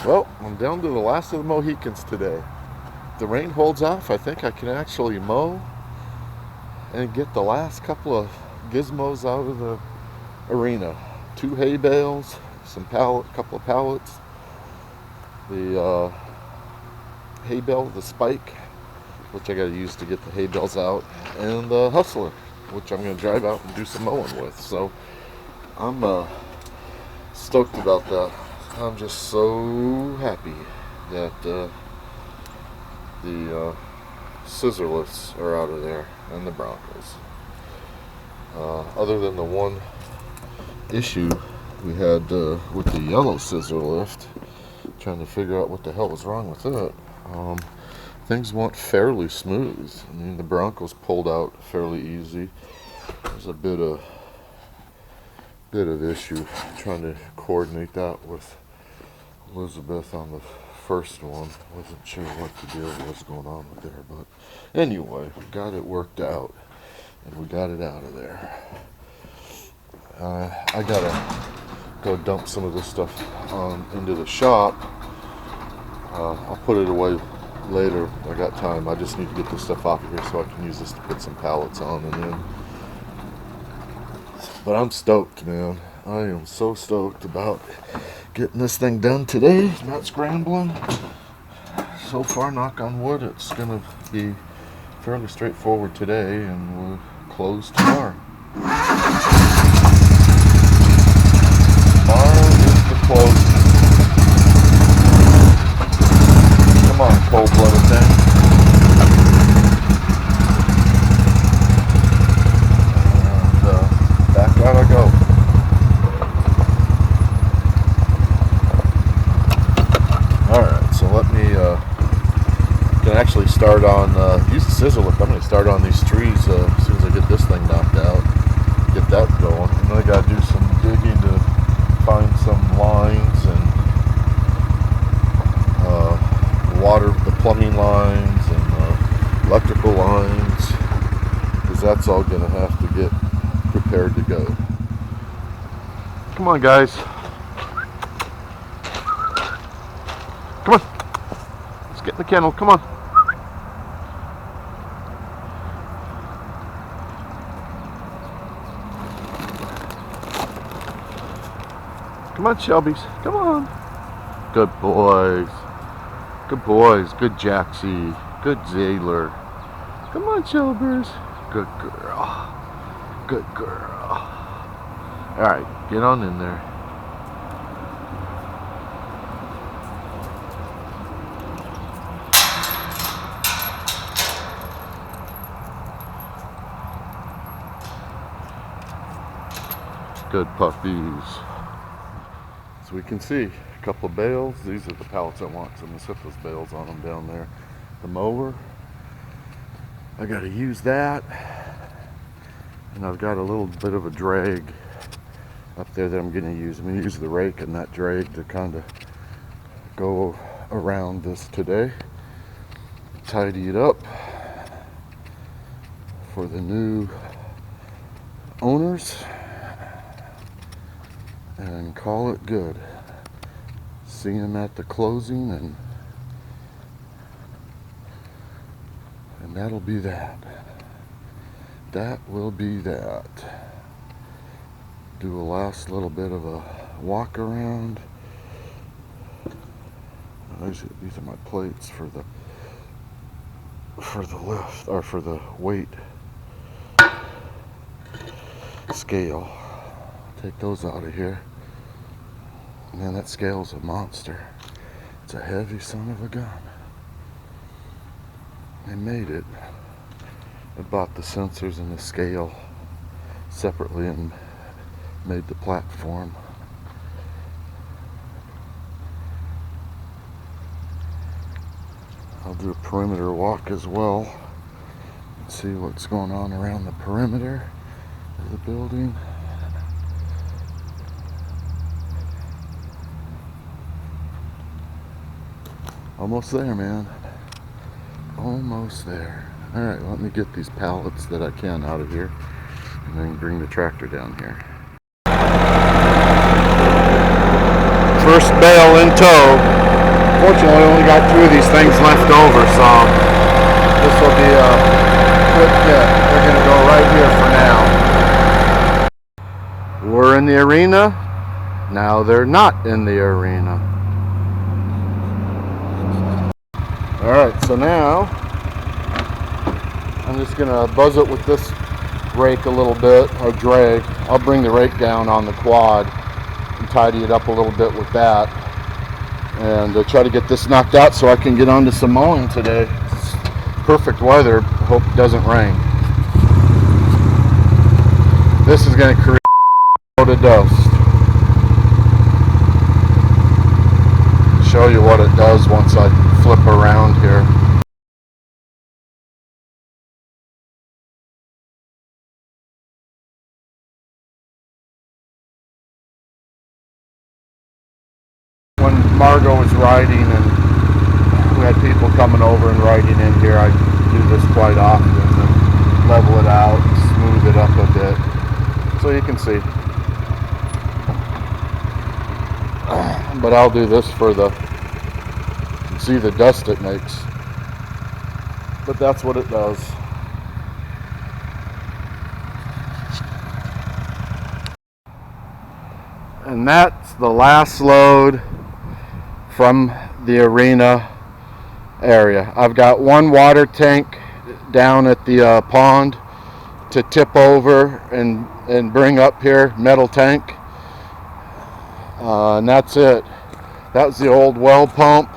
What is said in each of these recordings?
Well, I'm down to the last of the Mohicans today. If the rain holds off, I think I can actually mow and get the last couple of gizmos out of the arena. 2 hay bales, couple of pallets, the hay bale with the spike, which I got to use to get the hay bales out, and the Hustler, which I'm going to drive out and do some mowing with. So I'm stoked about that. I'm just so happy that the scissor lifts are out of there and the Broncos. Other than the one issue we had with the yellow scissor lift, trying to figure out what the hell was wrong with it, things went fairly smooth. I mean, the Broncos pulled out fairly easy. There's a bit of issue trying to coordinate that with Elizabeth on the first one. Wasn't sure what the deal was going on with there, but anyway, we got it worked out and we got it out of there. I gotta go dump some of this stuff into the shop. I'll put it away later. I got time. I just need to get this stuff off of here so I can use this to put some pallets on and in. But I'm stoked, man. I am so stoked about getting this thing done today, not scrambling. So far, knock on wood, it's gonna be fairly straightforward today, and we'll close tomorrow. Tomorrow is the close. Come on, cold-blooded thing. And back out I go. So let me can actually start on use the scissor lift. I'm going to start on these trees as soon as I get this thing knocked out, get that going. And then I got to do some digging to find some lines and the plumbing lines and electrical lines, because that's all going to have to get prepared to go. Come on, guys. Come on. Let's get in the kennel. Come on. Come on, Shelby's. Come on. Good boys. Good boys. Good Jaxie. Good Zayler. Come on, Shelbers. Good girl. Good girl. Alright, get on in there. Good puppies. So we can see a couple of bales. These are the pallets I want, so I'm going to set those bales on them down there. The mower, I got to use that, and I've got a little bit of a drag up there that I'm going to use. I'm going to use the rake and that drag to kind of go around this today, tidy it up for the new owners, and call it good. See him at the closing, and that'll be that. That will be that. Do a last little bit of a walk around. These are my plates for the lift, or for the weight scale. Take those out of here. Man, that scale's a monster. It's a heavy son of a gun. They made it. I bought the sensors and the scale separately and made the platform. I'll do a perimeter walk as well. See what's going on around the perimeter of the building. Almost there, man. Almost there. Alright, let me get these pallets that I can out of here, and then bring the tractor down here. First bale in tow. Fortunately, I only got 2 of these things left over, so this will be a quick get. They're going to go right here for now. We're in the arena. Now they're not in the arena. Alright, so now I'm just going to buzz it with this rake a little bit, or drag. I'll bring the rake down on the quad and tidy it up a little bit with that. And try to get this knocked out so I can get on to some mowing today. It's perfect weather. Hope it doesn't rain. This is going to create a load of dust. Show you what it does once I flip around here. When Margot was riding and we had people coming over and riding in here, I do this quite often and level it out, smooth it up a bit so you can see. But I'll do this for the, see the dust it makes. But that's what it does. And that's the last load from the arena area. I've got one water tank down at the pond to tip over and bring up here, metal tank. And that's it. That was the old well pump.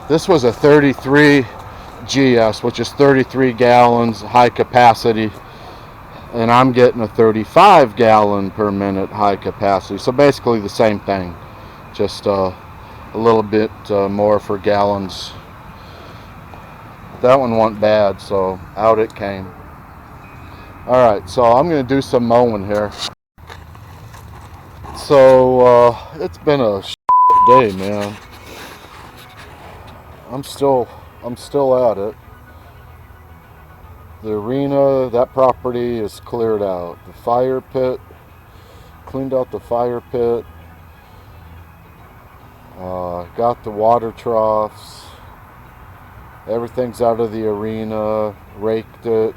This was a 33 GS, which is 33 gallons, high capacity. And I'm getting a 35 gallon per minute high capacity. So basically the same thing, just a little bit more for gallons. That one went bad, so out it came. Alright, so I'm going to do some mowing here. So it's been a day, man. I'm still at it. The arena, that property is cleared out. The fire pit, cleaned out the fire pit. Got the water troughs. Everything's out of the arena. Raked it,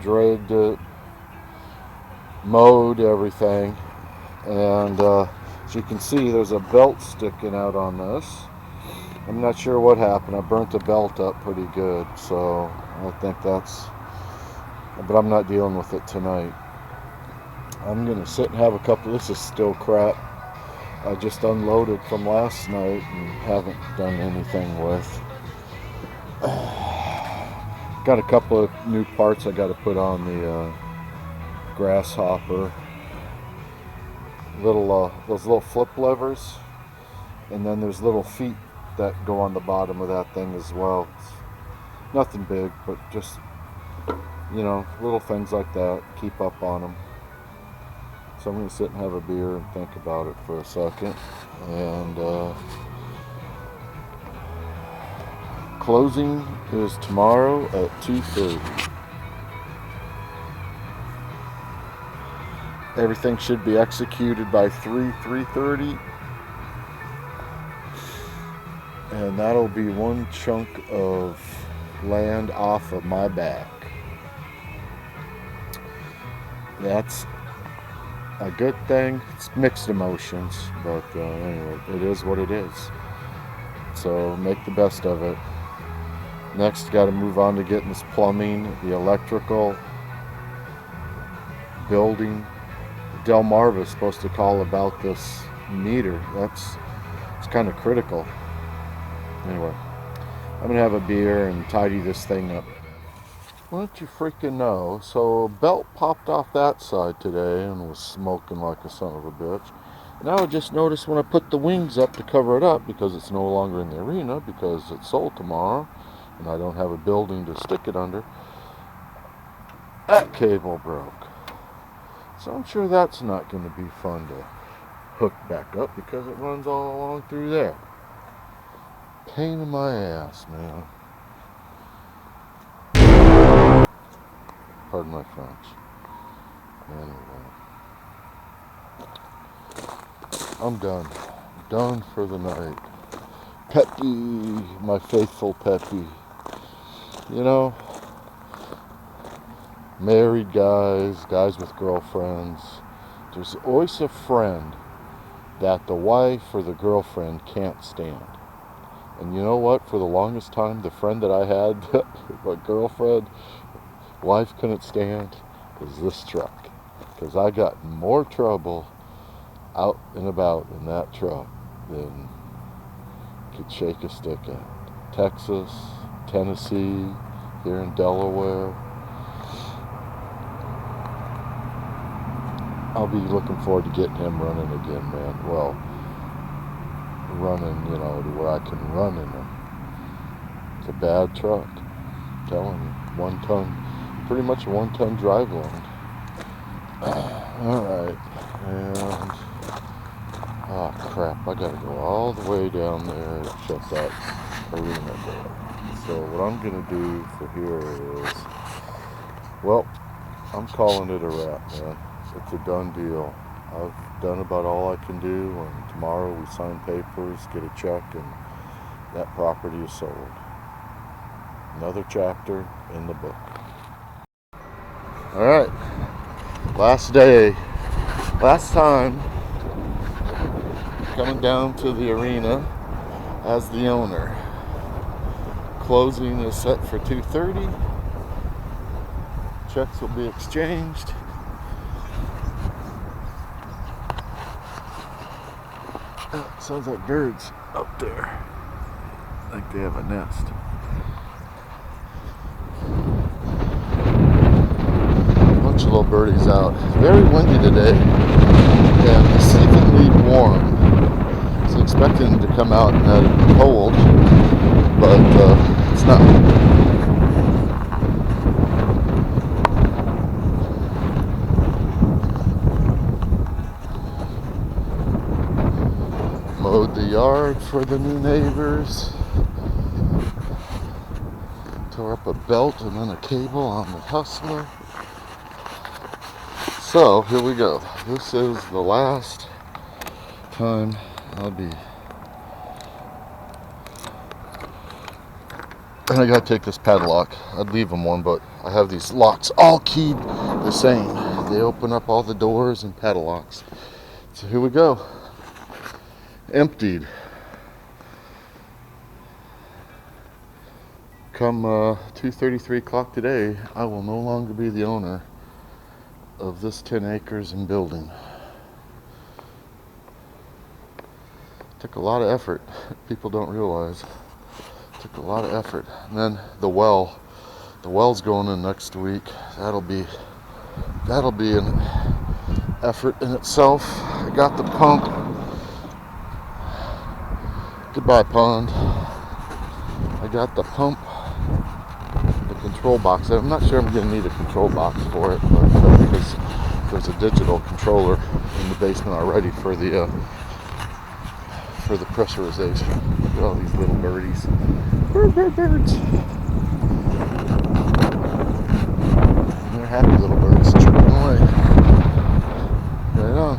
dragged it, mowed everything. And as you can see, there's a belt sticking out on this. I'm not sure what happened. I burnt the belt up pretty good, so I think that's, but I'm not dealing with it tonight. I'm gonna sit and have a couple. This is still crap I just unloaded from last night and haven't done anything with. Got a couple of new parts I got to put on the grasshopper. Those little flip levers, and then there's little feet that go on the bottom of that thing as well. It's nothing big, but just, you know, little things like that. Keep up on them. So I'm going to sit and have a beer and think about it for a second. And closing is tomorrow at 2:30. Everything should be executed by 3:30. And that'll be one chunk of land off of my back. That's a good thing. It's mixed emotions, but anyway, it is what it is. So make the best of it. Next, got to move on to getting this plumbing, the electrical, building. Delmarva is supposed to call about this meter. It's kind of critical. Anyway, I'm gonna have a beer and tidy this thing up. Why don't you freaking know? So belt popped off that side today and was smoking like a son of a bitch. Now I just noticed when I put the wings up to cover it up, because it's no longer in the arena, because it's sold tomorrow and I don't have a building to stick it under, that cable broke. So I'm sure that's not going to be fun to hook back up, because it runs all along through there. Pain in my ass, man. Pardon my French. Anyway, I'm done. Done for the night. Pepe, my faithful Pepe. You know, married guys, guys with girlfriends, there's always a friend that the wife or the girlfriend can't stand. And you know what? For the longest time, the friend that I had, my girlfriend, wife couldn't stand, was this truck. Because I got more trouble out and about in that truck than could shake a stick at. Texas, Tennessee, here in Delaware. I'll be looking forward to getting him running again, man. Well, running, you know, to where I can run in him. It's a bad truck. I'm telling you. 1 ton, pretty much a 1 ton drive load. Alright, and oh crap, I gotta go all the way down there and shut that arena door. So what I'm gonna do for here is, well, I'm calling it a wrap, man. It's a done deal. I've done about all I can do, and tomorrow we sign papers, get a check, and that property is sold. Another chapter in the book. Alright, last day, last time coming down to the arena as the owner. Closing is set for 2:30. Checks will be exchanged. Oh, sounds like birds up there. Like they have a nest. Bunch of little birdies out. Very windy today and deceivingly warm. I was expecting to come out and have it cold, but it's not. Mowed the yard for the new neighbors. Tore up a belt and then a cable on the Hustler. So here we go. This is the last time I'll be. And I gotta take this padlock. I'd leave them one, but I have these locks all keyed the same. They open up all the doors and padlocks. So here we go. Emptied. Come 2:33 o'clock today, I will no longer be the owner of this 10 acres and building. Took a lot of effort. People don't realize. Took a lot of effort. And then the well's going in next week. That'll be an effort in itself. I got the pump. Goodbye, pond. I got the pump, the control box. I'm not sure I'm going to need a control box for it, but because there's a digital controller in the basement already for the pressurization. Look at all these little birdies. Birds. And they're happy little birds chirping away. Right on.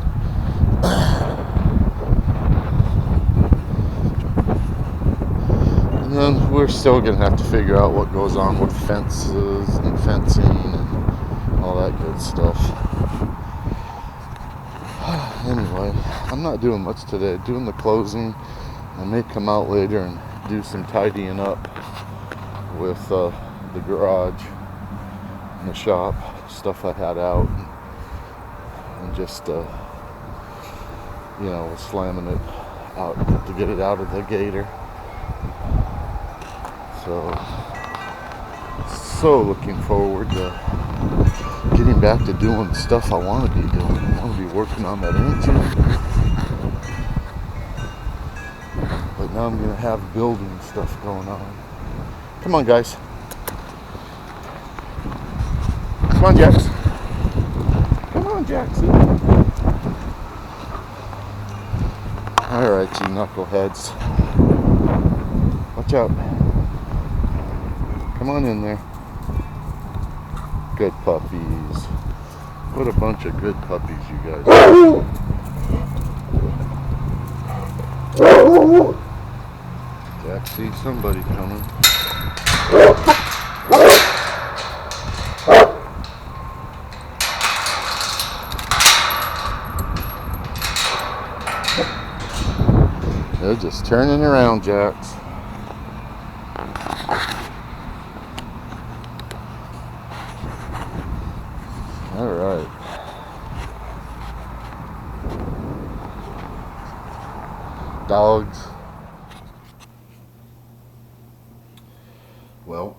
And then we're still going to have to figure out what goes on with fences and fencing and all that good stuff. Anyway, I'm not doing much today. Doing the closing. I may come out later and do some tidying up with the garage and the shop, stuff I had out, and just slamming it out to get it out of the gator. So looking forward to getting back to doing the stuff I want to be doing. I want to be working on that engine. But now I'm going to have building stuff going on. Come on, guys. Come on, Jax. Come on, Jackson. Alright, you knuckleheads. Watch out. Come on in there. Good puppies. What a bunch of good puppies you guys are. backseat, somebody coming. They're just turning around, Jacks. All right. Dogs. Well,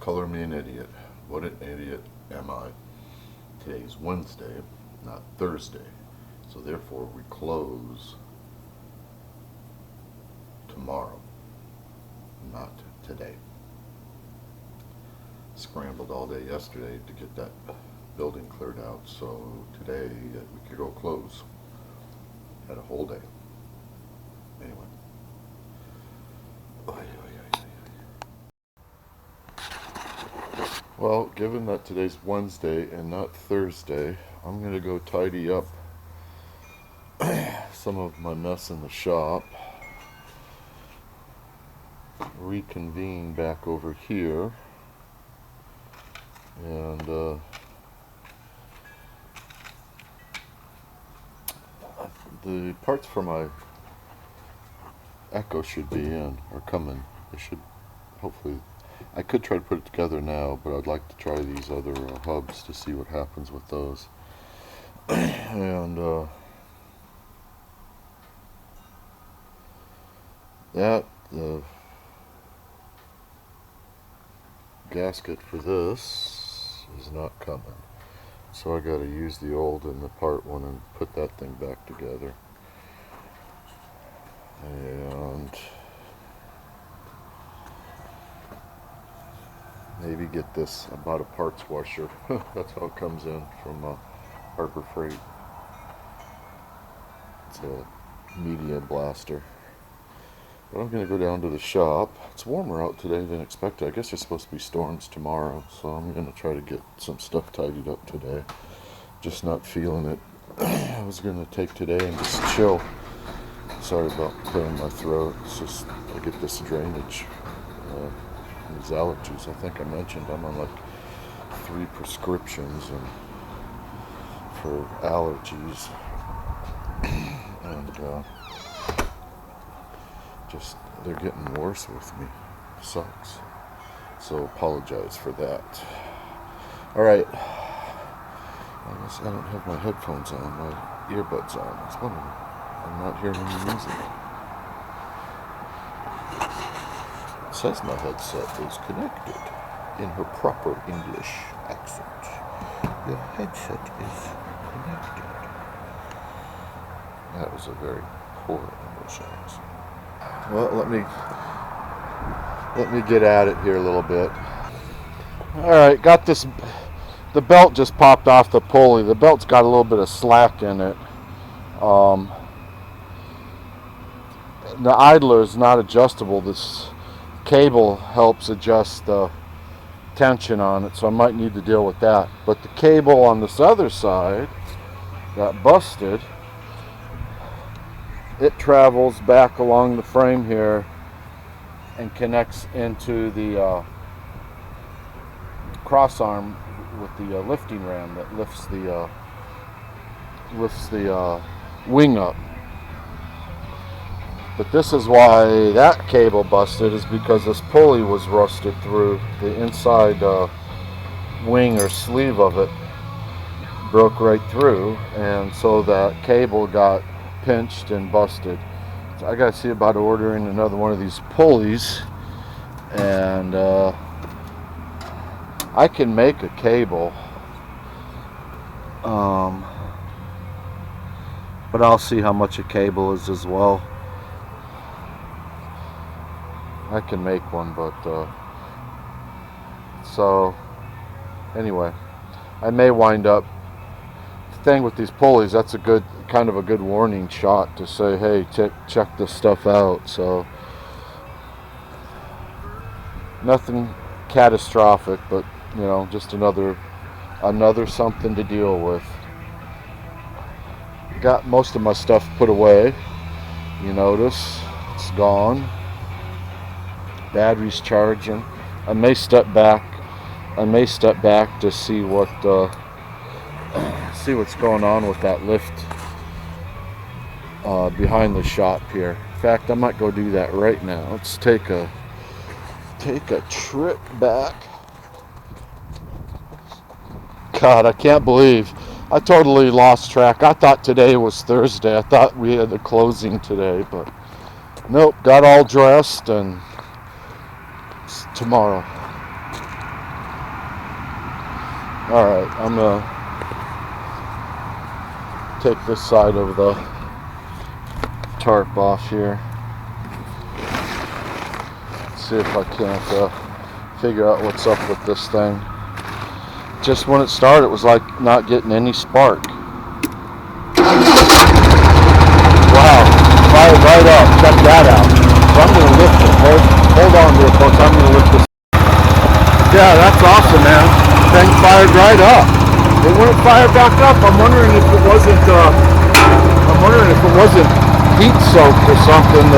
color me an idiot. What an idiot am I? Today's Wednesday, not Thursday. So therefore we close tomorrow, not today. Scrambled all day yesterday to get that building cleared out, so today we could go close. Had a whole day. Anyway. Well, given that today's Wednesday and not Thursday, I'm going to go tidy up some of my mess in the shop. Reconvene back over here. And the parts for my Echo should be in, or coming. They should, hopefully, I could try to put it together now, but I'd like to try these other hubs to see what happens with those. And the gasket for this is not coming. So I got to use the old and the part one and put that thing back together. And maybe get this about a parts washer. That's how it comes in from Harbor Freight. It's a media blaster. But I'm going to go down to the shop. It's warmer out today than expected. I guess there's supposed to be storms tomorrow, so I'm going to try to get some stuff tidied up today. Just not feeling it. I was going to take today and just chill. Sorry about clearing my throat. It's just I get this drainage, these allergies. I think I mentioned I'm on like 3 prescriptions and for allergies, and just they're getting worse with me. Sucks. So apologize for that. All right. I guess I don't have my headphones on, my earbuds on. I was wondering. I'm not hearing any music. It says my headset is connected in her proper English accent. Your headset is connected. That was a very poor English accent. Well, let me get at it here a little bit. All right, got this. The belt just popped off the pulley. The belt's got a little bit of slack in it. The idler is not adjustable. This cable helps adjust the tension on it, so I might need to deal with that. But the cable on this other side got busted. It travels back along the frame here and connects into the cross arm with the lifting ram that lifts the wing up. But this is why that cable busted, is because this pulley was rusted through. The inside wing or sleeve of it broke right through, and so that cable got pinched and busted. So I gotta see about ordering another one of these pulleys, and I can make a cable, but I'll see how much a cable is as well. I can make one, but so anyway, I may wind up. The thing with these pulleys, that's a good kind of a good warning shot to say, hey, check this stuff out. So nothing catastrophic, but you know, just another something to deal with. Got most of my stuff put away. You notice it's gone. battery's charging. I may step back to see what's going on with that lift behind the shop here. In fact, I might go do that right now. Let's take a trip back. God, I can't believe I totally lost track. I thought today was Thursday. I thought we had the closing today, but nope, got all dressed and it's tomorrow. Alright, I'm gonna take this side of the tarp off here. See if I can't figure out what's up with this thing. Just when it started, it was like not getting any spark. Wow, fired right up. Check that out. So I'm going to lift it. Hold on there, folks. I'm going to lift this. Yeah, that's awesome, man. Thing fired right up. It wouldn't fire back up. I'm wondering if it wasn't heat soaked or something.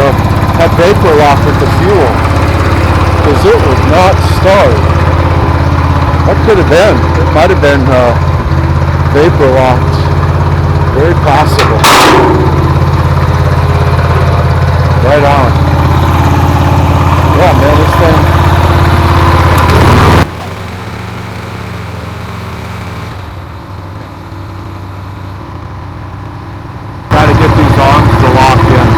Had vapor lock with the fuel, because it would not start. That could have been. It might have been vapor locked. Very possible. Right on. Yeah, man, this thing. Gotta get these arms to lock in.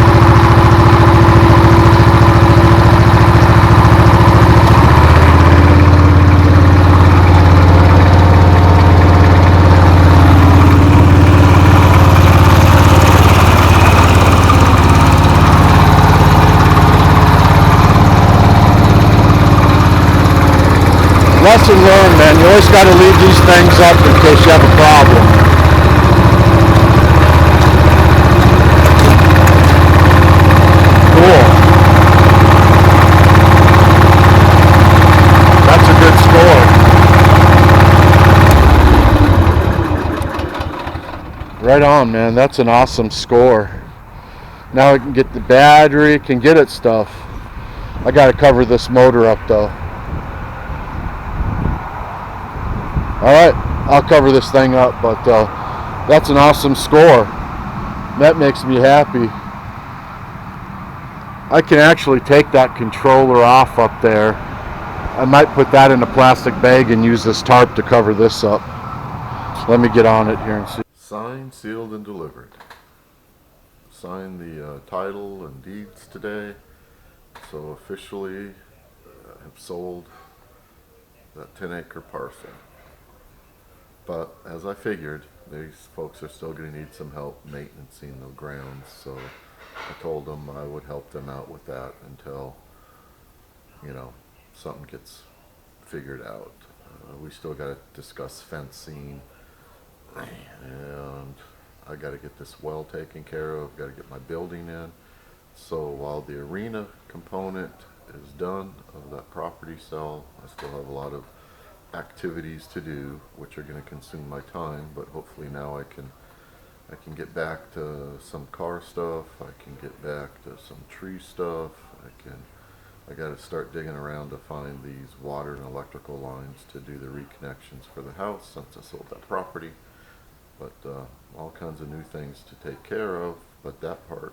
Lesson learned, man. You always got to leave these things up in case you have a problem. Cool. That's a good score. Right on, man. That's an awesome score. Now I can get the battery, can get it stuff. I got to cover this motor up though. Alright, I'll cover this thing up, but that's an awesome score. That makes me happy. I can actually take that controller off up there. I might put that in a plastic bag and use this tarp to cover this up. Let me get on it here and see. Signed, sealed, and delivered. Signed the title and deeds today, so officially have sold that 10-acre parcel. But as I figured, these folks are still going to need some help maintaining the grounds, so I told them I would help them out with that until, something gets figured out. We still got to discuss fencing, and I got to get this well taken care of, got to get my building in. So while the arena component is done of that property sale, I still have a lot of activities to do which are going to consume my time, but hopefully now I can get back to some car stuff, I can get back to some tree stuff, I got to start digging around to find these water and electrical lines to do the reconnections for the house since I sold that property. But all kinds of new things to take care of, but that part